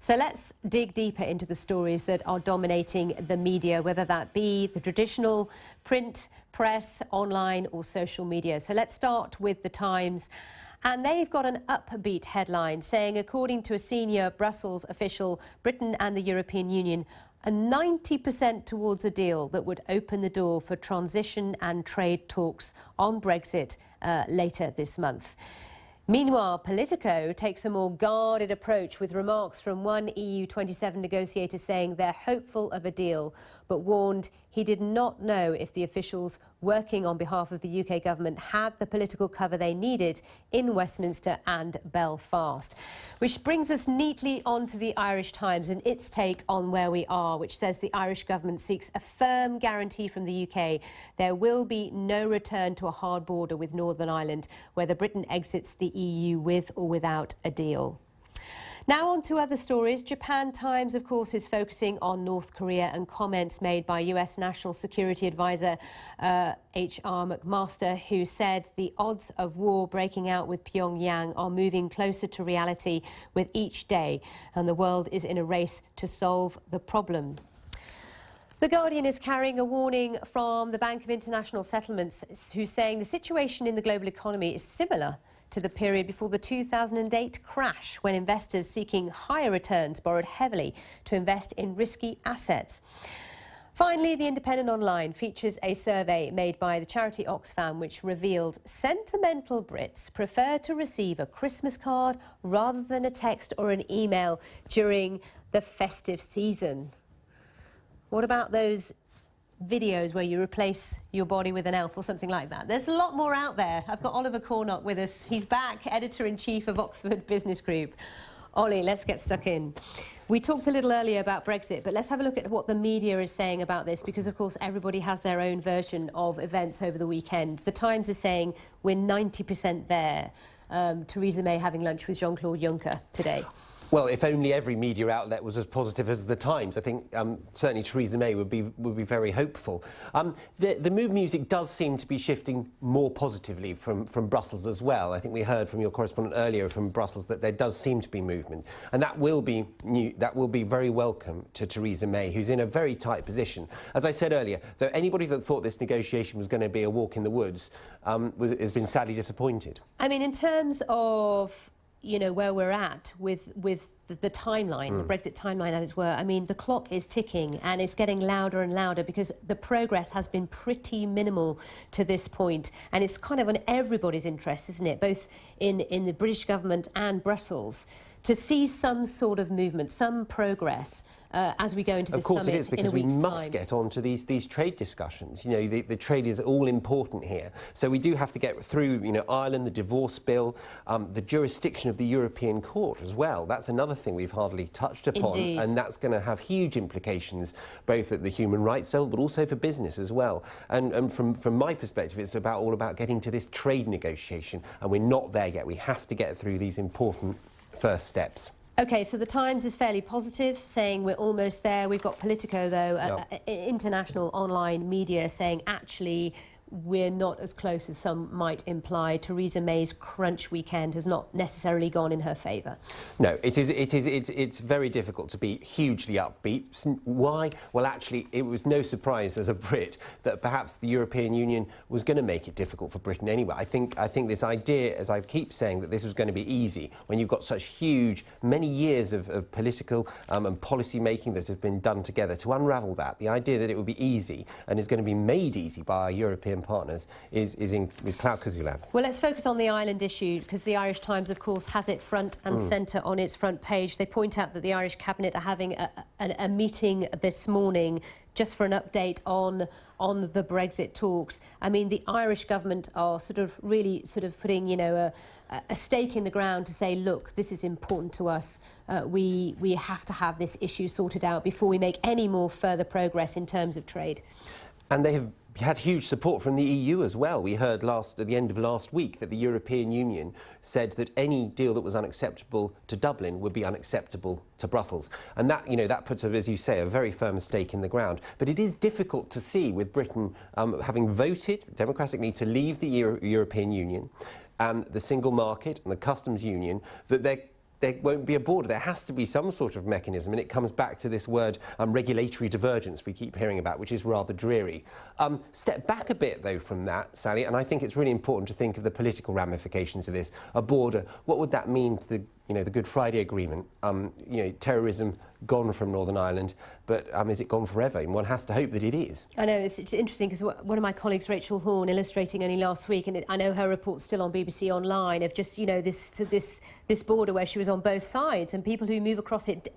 So let's dig deeper into the stories that are dominating the media, whether that be the traditional print, press, online or social media. So let's start with the Times. And they've got an upbeat headline saying, according to a senior Brussels official, Britain and the European Union are 90% towards a deal that would open the door for transition and trade talks on Brexit later this month. Meanwhile, Politico takes a more guarded approach with remarks from one EU 27 negotiator saying they're hopeful of a deal, but warned he did not know if the officials working on behalf of the UK government had the political cover they needed in Westminster and Belfast. Which brings us neatly onto the Irish Times and its take on where we are, which says the Irish government seeks a firm guarantee from the UK there will be no return to a hard border with Northern Ireland, whether Britain exits the EU with or without a deal. Now on to other stories. Japan Times, of course, is focusing on North Korea and comments made by US National Security Advisor H.R. McMaster, who said the odds of war breaking out with Pyongyang are moving closer to reality with each day, and the world is in a race to solve the problem. The Guardian is carrying a warning from the Bank of International Settlements, who's saying the situation in the global economy is similar to the period before the 2008 crash, when investors seeking higher returns borrowed heavily to invest in risky assets. Finally, The Independent Online features a survey made by the charity Oxfam, which revealed sentimental Brits prefer to receive a Christmas card rather than a text or an email during the festive season. What about those videos where you replace your body with an elf or something like that? There's a lot more out there. I've got Oliver Cornock with us. He's back, Editor-in-Chief of Oxford Business Group. Ollie, let's get stuck in. We talked a little earlier about Brexit, but let's have a look at what the media is saying about this, because, of course, everybody has their own version of events over the weekend. The Times is saying we're 90% there. Theresa May having lunch with Jean-Claude Juncker today. Well, if only every media outlet was as positive as the Times, I think certainly Theresa May would be very hopeful. The mood music does seem to be shifting more positively from Brussels as well. I think we heard from your correspondent earlier from Brussels that there does seem to be movement, and that will be very welcome to Theresa May, who's in a very tight position. As I said earlier, though, anybody that thought this negotiation was going to be a walk in the woods has been sadly disappointed. I mean, in terms of, you know, where we're at with the timeline, the Brexit timeline, as it were, I mean, the clock is ticking and it's getting louder and louder because the progress has been pretty minimal to this point, and it's kind of in everybody's interest, isn't it, both in the British government and Brussels, to see some sort of movement, some progress as we go into this summit. Of course it is, because we must get on to these trade discussions. You know, the trade is all important here. So we do have to get through, you know, Ireland, the divorce bill, the jurisdiction of the European Court as well. That's another thing we've hardly touched upon. Indeed. And that's going to have huge implications, both at the human rights level, but also for business as well. And from my perspective, it's all about getting to this trade negotiation, and we're not there yet. We have to get through these important first steps. OK, so the Times is fairly positive, saying we're almost there. We've got Politico, though, international online media, saying actually we're not as close as some might imply. Theresa May's crunch weekend has not necessarily gone in her favour. No, it's very difficult to be hugely upbeat. Why? Well, actually, it was no surprise as a Brit that perhaps the European Union was going to make it difficult for Britain anyway. I think this idea, as I keep saying, that this was going to be easy when you've got such huge, many years of political and policy making that have been done together, to unravel that, the idea that it would be easy and is going to be made easy by our European partners is cloud cuckoo land. Well, let's focus on the Ireland issue, because the Irish Times, of course, has it front and centre on its front page. They point out that the Irish Cabinet are having a meeting this morning just for an update on the Brexit talks. I mean, the Irish government are really putting, you know, a stake in the ground to say, look, this is important to us. We have to have this issue sorted out before we make any more further progress in terms of trade. And they have had huge support from the EU as well. We heard at the end of last week that the European Union said that any deal that was unacceptable to Dublin would be unacceptable to Brussels. And that, you know, that puts, as you say, a very firm stake in the ground. But it is difficult to see, with Britain having voted democratically to leave the European Union, the single market and the customs union, that there won't be a border. There has to be some sort of mechanism, and it comes back to this word regulatory divergence we keep hearing about, which is rather dreary. Step back a bit, though, from that, Sally, and I think it's really important to think of the political ramifications of this. A border, what would that mean to the Good Friday Agreement? Terrorism gone from Northern Ireland, but is it gone forever? And one has to hope that it is. I know, it's interesting because one of my colleagues, Rachel Horn, illustrating only last week, and I know her report's still on BBC Online, of just, this border where she was on both sides, and people who move across it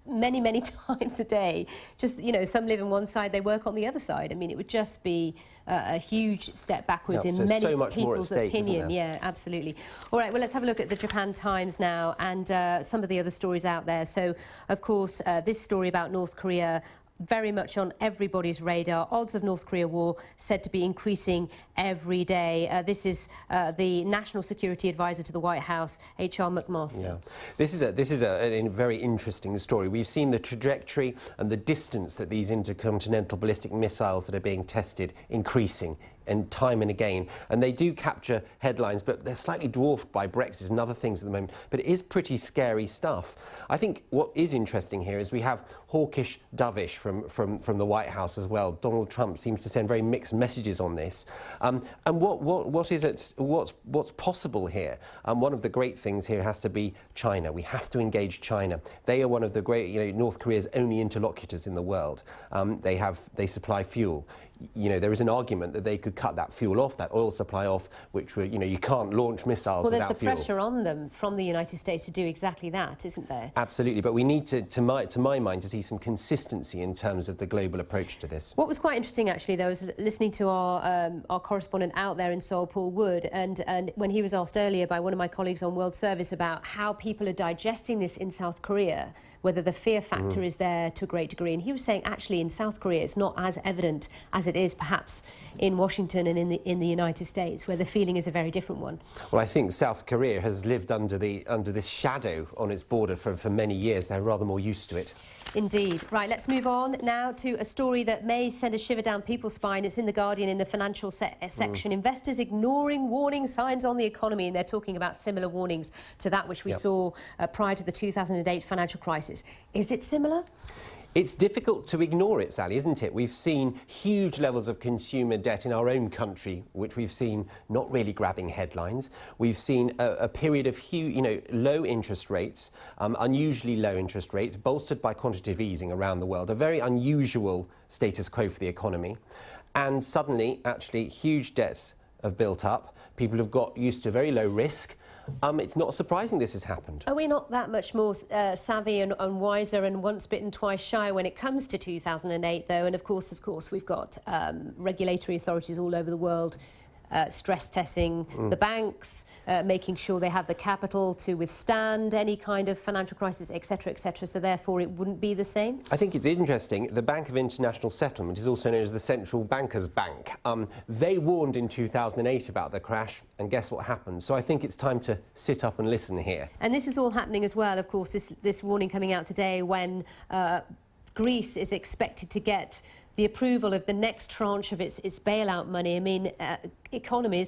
many times a day. Just, some live on one side, they work on the other side. I mean, it would just be a huge step backwards in many people's opinion. Yeah, absolutely. All right, well, let's have a look at the Japan Times now and some of the other stories out there. So, of course, this story about North Korea, very much on everybody's radar. Odds of North Korea war said to be increasing every day. This is the National Security Advisor to the White House, H.R. McMaster. Yeah. This is a very interesting story. We've seen the trajectory and the distance that these intercontinental ballistic missiles that are being tested increasing, and time and again, and they do capture headlines, but they're slightly dwarfed by Brexit and other things at the moment. But it is pretty scary stuff. I think what is interesting here is we have hawkish, dovish from the White House as well. Donald Trump seems to send very mixed messages on this. And what is it? What's possible here? One of the great things here has to be China. We have to engage China. They are one of the great, North Korea's only interlocutors in the world. They supply fuel. There is an argument that they could cut that fuel off, that oil supply off, which would, you can't launch missiles without fuel. Well, there's the pressure on them from the United States to do exactly that, isn't there? Absolutely, but we need to my mind, to see some consistency in terms of the global approach to this. What was quite interesting, actually, though, is listening to our correspondent out there in Seoul, Paul Wood, and when he was asked earlier by one of my colleagues on World Service about how people are digesting this in South Korea, whether the fear factor is there to a great degree. And he was saying, actually, in South Korea, it's not as evident as it is perhaps in Washington and in the United States, where the feeling is a very different one. Well, I think South Korea has lived under this shadow on its border for many years. They're rather more used to it. Indeed. Right, let's move on now to a story that may send a shiver down people's spine. It's in The Guardian in the financial section. Investors ignoring warning signs on the economy, and they're talking about similar warnings to that which we saw prior to the 2008 financial crisis. Is it similar? It's difficult to ignore it, Sally, isn't it? We've seen huge levels of consumer debt in our own country, which we've seen not really grabbing headlines. We've seen a period of low interest rates, unusually low interest rates, bolstered by quantitative easing around the world, a very unusual status quo for the economy. And suddenly, actually, huge debts have built up. People have got used to very low risk. It's not surprising this has happened. Are we not that much more savvy and wiser and once bitten, twice shy when it comes to 2008, though? And of course, we've got regulatory authorities all over the world stress testing the banks, making sure they have the capital to withstand any kind of financial crisis, etc., etc. So therefore, it wouldn't be the same? I think it's interesting. The Bank of International Settlement is also known as the Central Bankers Bank. They warned in 2008 about the crash, and guess what happened? So I think it's time to sit up and listen here. And this is all happening as well, of course, this warning coming out today when Greece is expected to get the approval of the next tranche of its bailout money. I mean,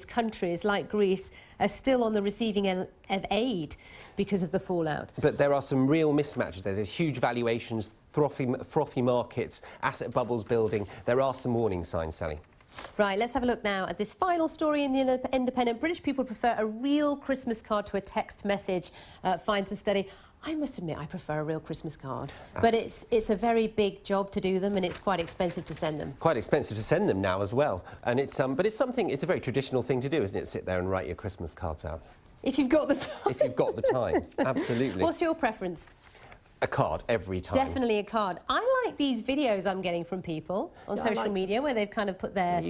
countries like Greece are still on the receiving end of aid because of the fallout. But there are some real mismatches. There's huge valuations, frothy markets, asset bubbles building. There are some warning signs, Sally. Right, let's have a look now at this final story in the Independent. British people prefer a real Christmas card to a text message, finds a study. I must admit, I prefer a real Christmas card. But it's a very big job to do them, and it's quite expensive to send them. Quite expensive to send them now as well. And it's a very traditional thing to do, isn't it? Sit there and write your Christmas cards out. If you've got the time. If you've got the time, absolutely. What's your preference? A card every time. Definitely a card. I like these videos I'm getting from people on social media where they've kind of put their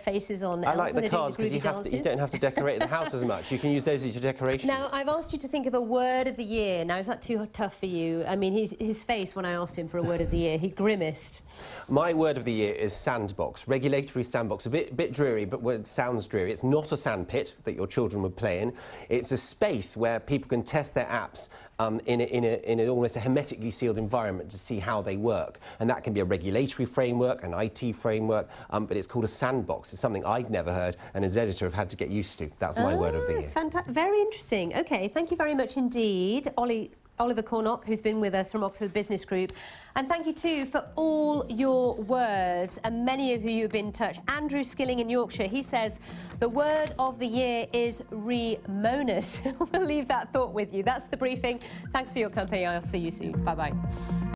faces on. I like the cards because you don't have to decorate the house as much. You can use those as your decorations. Now, I've asked you to think of a word of the year. Now, is that too tough for you? I mean, his face when I asked him for a word of the year, he grimaced. My word of the year is sandbox, regulatory sandbox. A bit dreary, but it sounds dreary. It's not a sandpit that your children would play in. It's a space where people can test their apps in an almost a hermetically sealed environment to see how they work. And that can be a regulatory framework, an IT framework, but it's called a sandbox. paradox. It's something I'd never heard, and as editor have had to get used to. That's my word of the year. Very interesting. OK, thank you very much indeed, Oliver Cornock, who's been with us from Oxford Business Group. And thank you too for all your words, and many of you have been in touch. Andrew Skilling in Yorkshire, he says the word of the year is remoanus. We'll leave that thought with you. That's the briefing. Thanks for your company. I'll see you soon. Bye-bye.